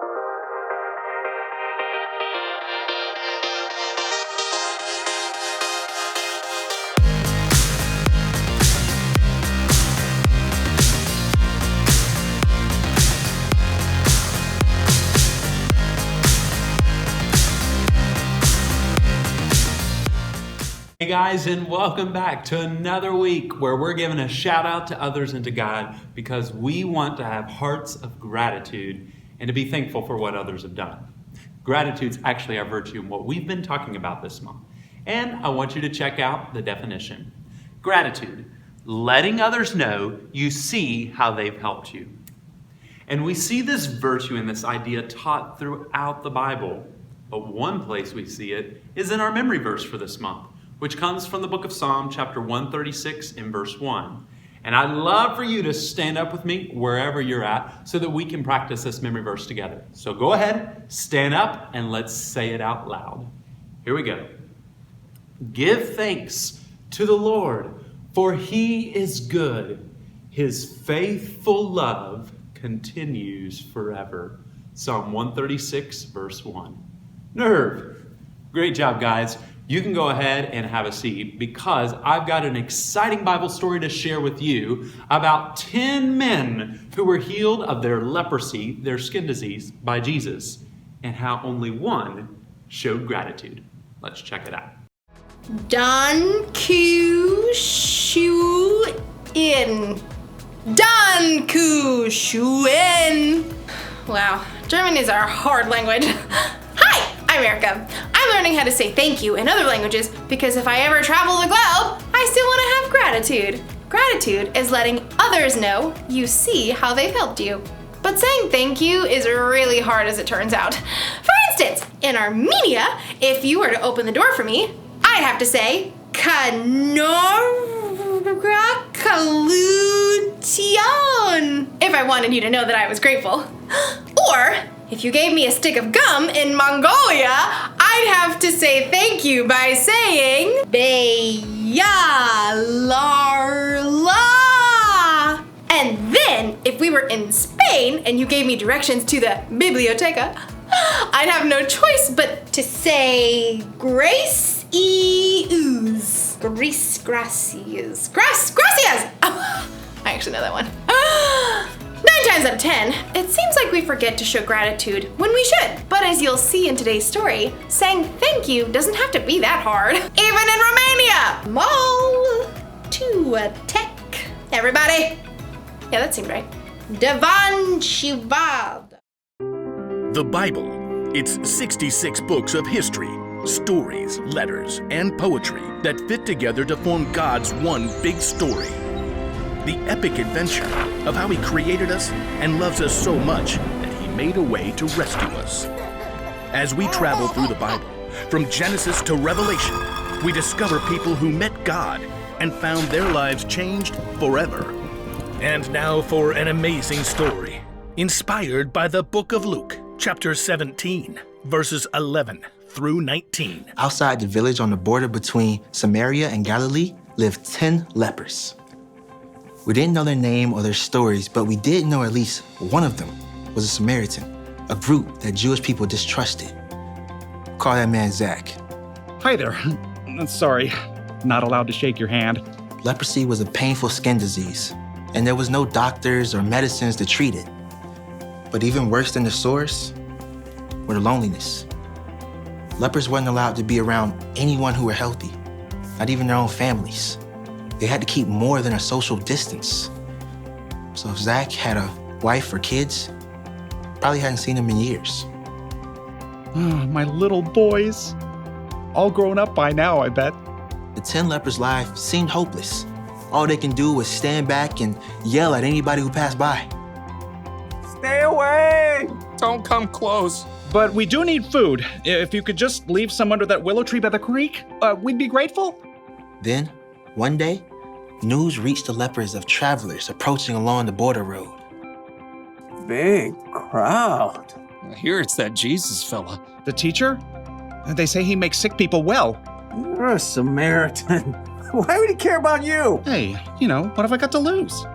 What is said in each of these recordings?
Hey guys, and welcome back to another week where we're giving a shout out to others and to God because we want to have hearts of gratitude and to be thankful for what others have done. Gratitude's actually our virtue and what we've been talking about this month. And I want you to check out the definition. Gratitude, letting others know you see how they've helped you. And we see this virtue and this idea taught throughout the Bible, but one place we see it is in our memory verse for this month, which comes from the book of Psalm, chapter 136 in verse 1. And I'd love for you to stand up with me wherever you're at so that we can practice this memory verse together. So go ahead, stand up, and let's say it out loud. Here we go. Give thanks to the Lord, for he is good. His faithful love continues forever. Psalm 136, verse 1. Nerve. Great job, guys. You can go ahead and have a seat because I've got an exciting Bible story to share with you about 10 men who were healed of their leprosy, their skin disease, by Jesus, and how only one showed gratitude. Let's check it out. Dan Ku Shu In. Dan Ku Shu In. Wow, German is our hard language. Hi, I'm Erica. I'm learning how to say thank you in other languages because if I ever travel the globe, I still want to have gratitude. Gratitude is letting others know you see how they've helped you. But saying thank you is really hard as it turns out. For instance, in Armenia, if you were to open the door for me, I'd have to say, Congratulations, if I wanted you to know that I was grateful. Or, if you gave me a stick of gum in Mongolia, I'd have to say thank you by saying Beyalarla. And then, if we were in Spain and you gave me directions to the biblioteca, I'd have no choice but to say Gracias. Gracias. I actually know that one. 9 times out of 10, it seems like we forget to show gratitude when we should. But as you'll see in today's story, saying thank you doesn't have to be that hard. Even in Romania! Mall to a tech. Everybody? Yeah, that seemed right. Devan Shivad. The Bible. It's 66 books of history, stories, letters, and poetry that fit together to form God's one big story. The epic adventure of how he created us and loves us so much that he made a way to rescue us. As we travel through the Bible, from Genesis to Revelation, we discover people who met God and found their lives changed forever. And now for an amazing story, inspired by the book of Luke, chapter 17, verses 11 through 19. Outside the village on the border between Samaria and Galilee lived 10 lepers. We didn't know their name or their stories, but we did know at least one of them was a Samaritan, a group that Jewish people distrusted. Call that man Zach. Hi there. Sorry, not allowed to shake your hand. Leprosy was a painful skin disease, and there was no doctors or medicines to treat it. But even worse than the sores were the loneliness. Lepers weren't allowed to be around anyone who were healthy, not even their own families. They had to keep more than a social distance. So if Zach had a wife or kids, probably hadn't seen them in years. My little boys. All grown up by now, I bet. The 10 lepers' life seemed hopeless. All they can do was stand back and yell at anybody who passed by. Stay away! Don't come close. But we do need food. If you could just leave some under that willow tree by the creek, we'd be grateful. Then, one day, news reached the lepers of travelers approaching along the border road. Big crowd. I hear it's that Jesus fella. The teacher? They say he makes sick people well. You're a Samaritan. Why would he care about you? Hey, what have I got to lose?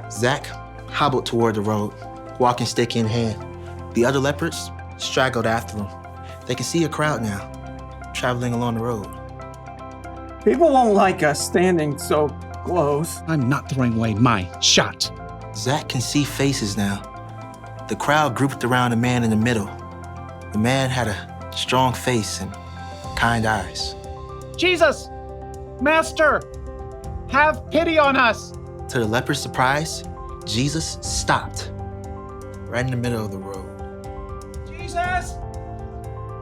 Zach hobbled toward the road, walking stick in hand. The other lepers straggled after him. They can see a crowd now, traveling along the road. People won't like us standing so close. I'm not throwing away my shot. Zach can see faces now. The crowd grouped around the man in the middle. The man had a strong face and kind eyes. Jesus! Master! Have pity on us! To the leper's surprise, Jesus stopped right in the middle of the road. Jesus!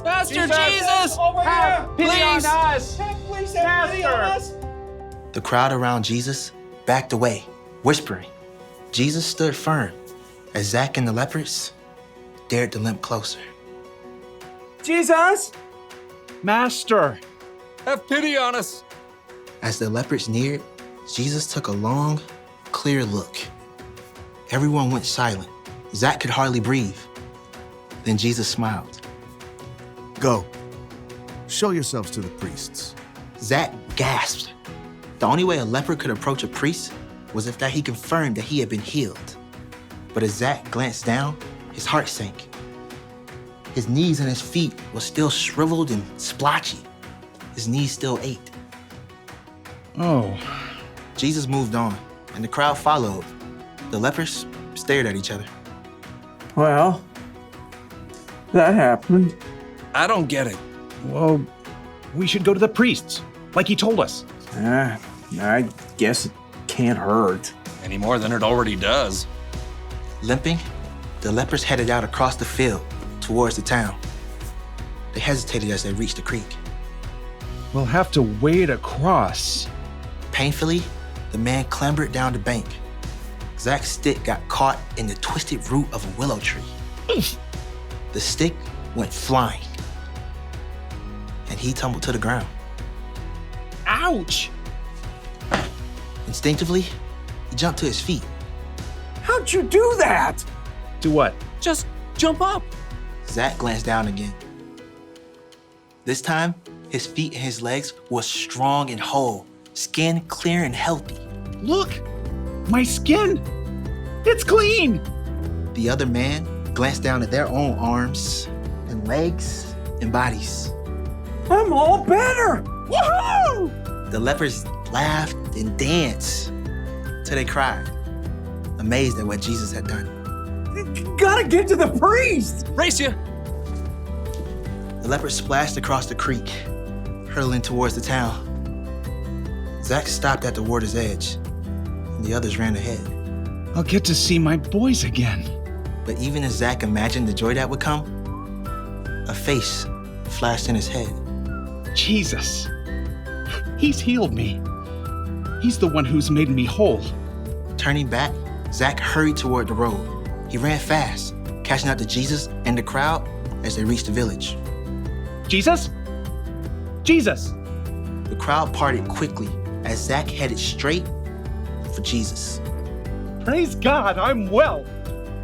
Master Jesus! Over Have here! Pity on please! us! Please have pity on us! The crowd around Jesus backed away, whispering. Jesus stood firm as Zach and the lepers dared to limp closer. Jesus! Master! Have pity on us! As the lepers neared, Jesus took a long, clear look. Everyone went silent. Zach could hardly breathe. Then Jesus smiled. Go. Show yourselves to the priests. Zach gasped. The only way a leper could approach a priest was if that he confirmed that he had been healed. But as Zach glanced down, his heart sank. His knees and his feet were still shriveled and splotchy. His knees still ached. Oh. Jesus moved on, and the crowd followed. The lepers stared at each other. Well, that happened. I don't get it. Well, we should go to the priests, like he told us. I guess it can't hurt. Any more than it already does. Limping, the lepers headed out across the field towards the town. They hesitated as they reached the creek. We'll have to wade across. Painfully, the man clambered down the bank. Zach's stick got caught in the twisted root of a willow tree. The stick went flying, and he tumbled to the ground. Ouch! Instinctively, he jumped to his feet. How'd you do that? Do what? Just jump up. Zach glanced down again. This time, his feet and his legs were strong and whole, skin clear and healthy. Look! My skin! It's clean! The other man glanced down at their own arms and legs and bodies. I'm all better! Woohoo! The lepers laughed and danced till they cried, amazed at what Jesus had done. Gotta get to the priest! Race you! The lepers splashed across the creek, hurtling towards the town. Zach stopped at the water's edge, and the others ran ahead. I'll get to see my boys again. But even as Zach imagined the joy that would come, a face flashed in his head. Jesus. He's healed me. He's the one who's made me whole. Turning back, Zach hurried toward the road. He ran fast, catching up to Jesus and the crowd as they reached the village. Jesus? Jesus! The crowd parted quickly as Zach headed straight for Jesus. Praise God, I'm well.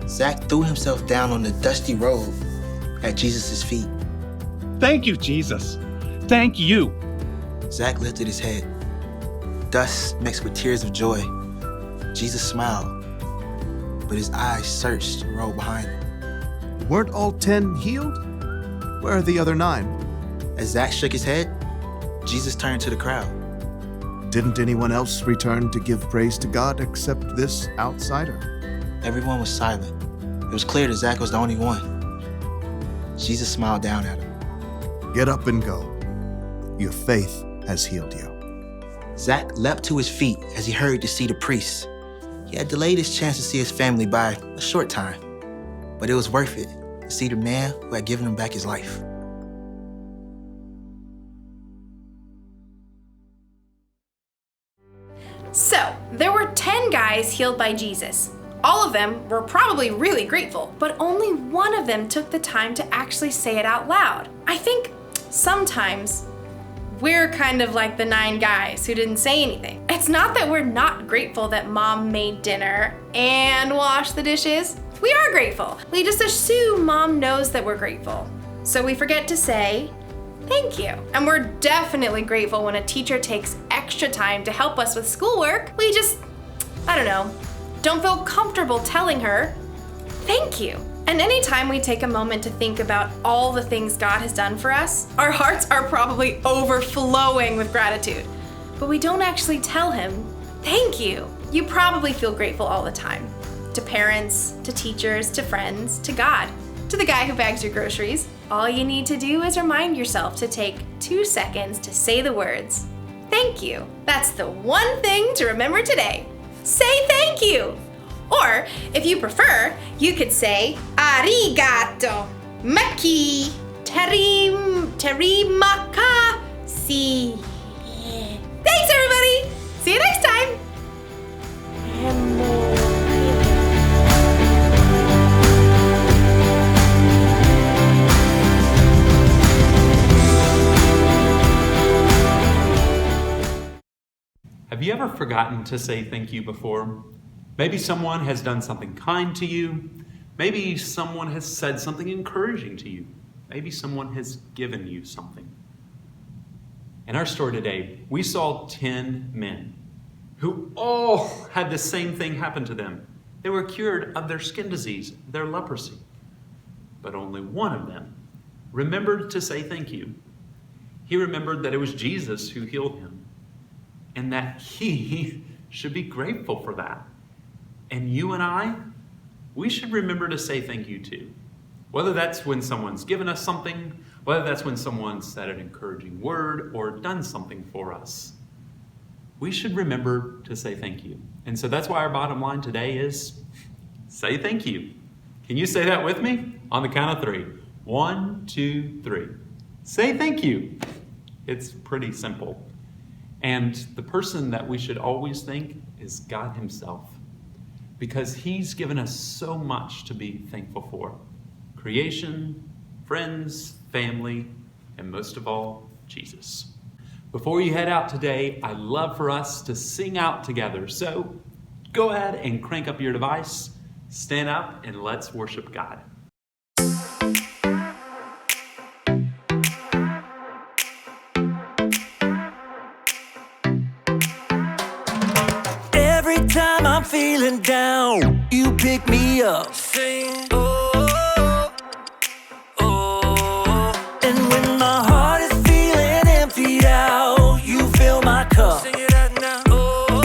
Zach threw himself down on the dusty road at Jesus' feet. Thank you, Jesus. Thank you. Zach lifted his head. Dust mixed with tears of joy. Jesus smiled, but his eyes searched the road behind him. Weren't all 10 healed? Where are the other 9? As Zach shook his head, Jesus turned to the crowd. Didn't anyone else return to give praise to God except this outsider? Everyone was silent. It was clear that Zach was the only one. Jesus smiled down at him. Get up and go. Your faith has healed you. Zach leapt to his feet as he hurried to see the priest. He had delayed his chance to see his family by a short time, but it was worth it to see the man who had given him back his life. So, there were 10 guys healed by Jesus. All of them were probably really grateful, but only one of them took the time to actually say it out loud. I think sometimes we're kind of like the 9 guys who didn't say anything. It's not that we're not grateful that mom made dinner and washed the dishes. We are grateful. We just assume mom knows that we're grateful. So we forget to say, thank you. And we're definitely grateful when a teacher takes extra time to help us with schoolwork. We just, don't feel comfortable telling her, thank you. And anytime we take a moment to think about all the things God has done for us, our hearts are probably overflowing with gratitude. But we don't actually tell Him, thank you. You probably feel grateful all the time. To parents, to teachers, to friends, to God, to the guy who bags your groceries. All you need to do is remind yourself to take 2 seconds to say the words, thank you. That's the one thing to remember today. Say thank you. Or, if you prefer, you could say, arigato, maki, terimaka-si. Thanks, everybody! See you next time! Have you ever forgotten to say thank you before? Maybe someone has done something kind to you. Maybe someone has said something encouraging to you. Maybe someone has given you something. In our story today, we saw 10 men who all had the same thing happen to them. They were cured of their skin disease, their leprosy. But only one of them remembered to say thank you. He remembered that it was Jesus who healed him and that he should be grateful for that. And you and I, we should remember to say thank you too. Whether that's when someone's given us something, whether that's when someone said an encouraging word or done something for us. We should remember to say thank you. And so that's why our bottom line today is say thank you. Can you say that with me? On the count of 3. 1, 2, 3. Say thank you. It's pretty simple. And the person that we should always thank is God Himself, because He's given us so much to be thankful for. Creation, friends, family, and most of all, Jesus. Before you head out today, I'd love for us to sing out together. So go ahead and crank up your device, stand up, and let's worship God. Every time I'm feeling down, you pick me up. Sing, oh, oh. And when my heart is feeling emptied out, you fill my cup. Sing it out now. Oh,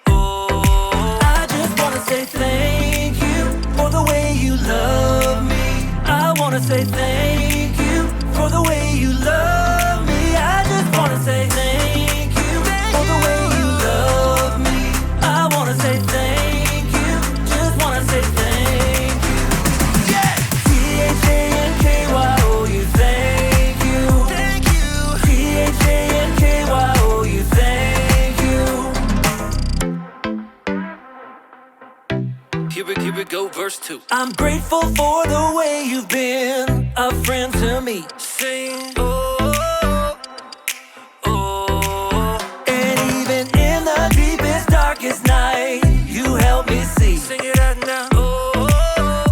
oh. I just wanna say thank you for the way you love me. I wanna say thank you for the way you love me. I just wanna say thank you for the way you love me. I wanna say thank you, just wanna say thank you. Yeah! T-H-A-N-K-Y-O-U, thank you. Thank you. T-H-A-N-K-Y-O-U, thank you. Here we go, verse 2. I'm grateful for the way you've been a friend to me. Sing, oh, oh. And even in the deepest, darkest night, you help me see. Sing it out now. Oh,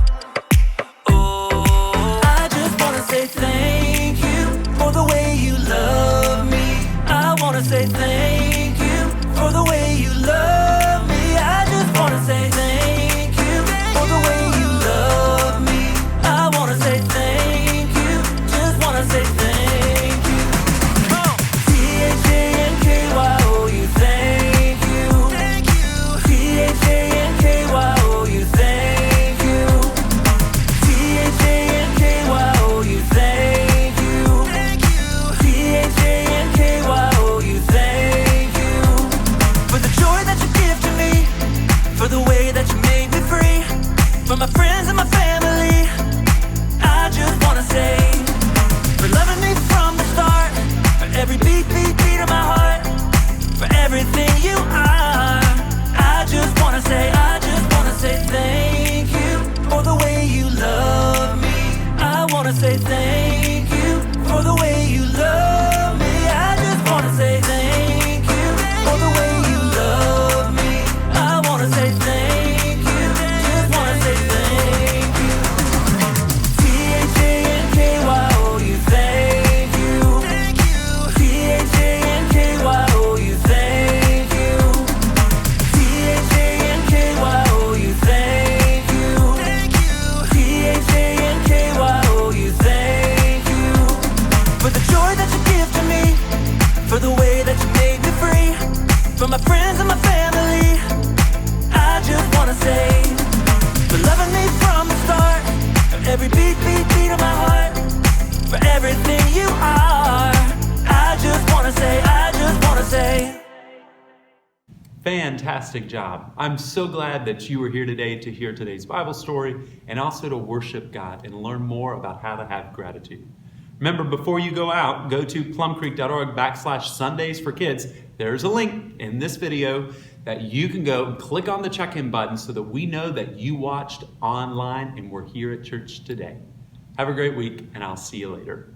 oh. I just wanna say thank you for the way you love me. I wanna say thank you for the way you love me. I just wanna say thank you for the way you love me. I wanna say thank you, just wanna say thank you. T-H-A-N-K-Y-O-U, thank you. Thank you. T-H-A-N-K-Y-O-U, thank you. every beat of my heart, for everything you are. I just wanna say. Fantastic job. I'm so glad that you were here today to hear today's Bible story and also to worship God and learn more about how to have gratitude. Remember, before you go out, go to plumcreek.org/Sundays for Kids. There's a link in this video that you can go and click on the check-in button so that we know that you watched online and were here at church today. Have a great week, and I'll see you later.